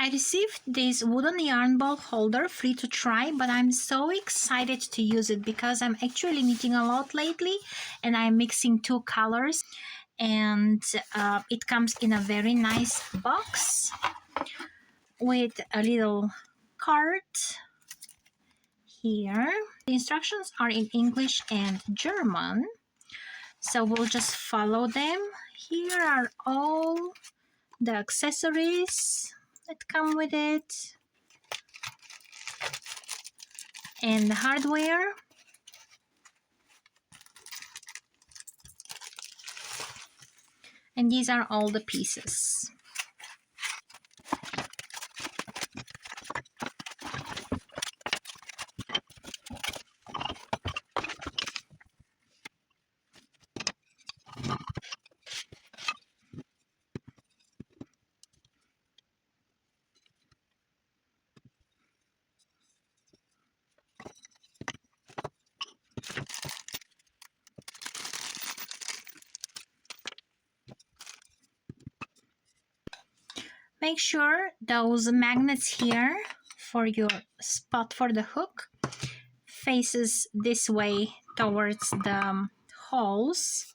I received this wooden yarn ball holder free to try, but I'm so excited to use it because I'm actually knitting a lot lately and I'm mixing two colors, and it comes in a very nice box with a little card here. The instructions are in English and German, so we'll just follow them. Here are all the accessories that come with it and the hardware. And these are all the pieces. Make sure those magnets here for your spot for the hook faces this way towards the holes.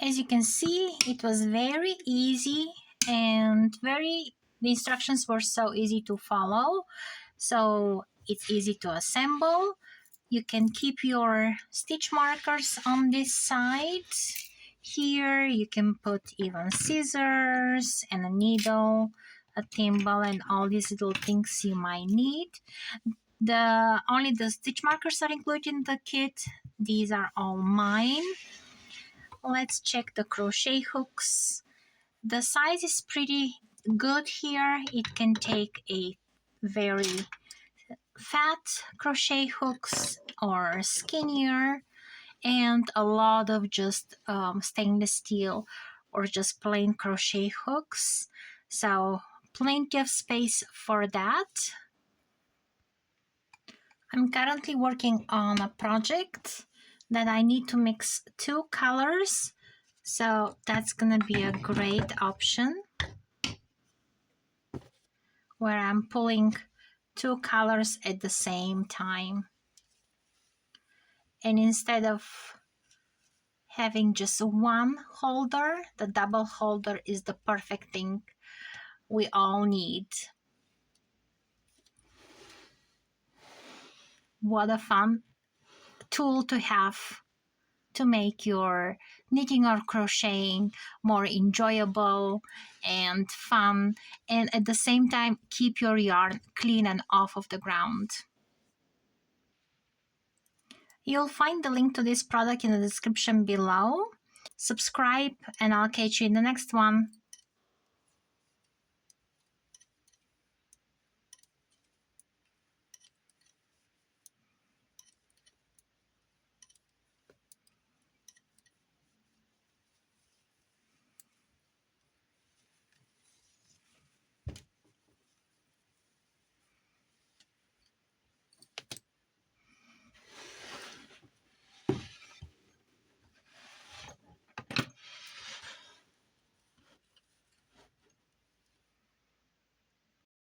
As you can see, it was very easy and the instructions were so easy to follow. So it's easy to assemble. You can keep your stitch markers on this side. Here you can put even scissors and a needle, a thimble, and all these little things you might need. Only the stitch markers are included in the kit. These are all mine. Let's check the crochet hooks. The size is pretty good here. It can take a very fat crochet hooks or skinnier, and a lot of just stainless steel or just plain crochet hooks. So plenty of space for that. I'm currently working on a project that I need to mix two colors, so that's gonna be a great option where I'm pulling two colors at the same time. And instead of having just one holder, the double holder is the perfect thing we all need. What a fun tool to have to make your knitting or crocheting more enjoyable and fun, and at the same time keep your yarn clean and off of the ground. You'll find the link to this product in the description below. Subscribe and I'll catch you in the next one.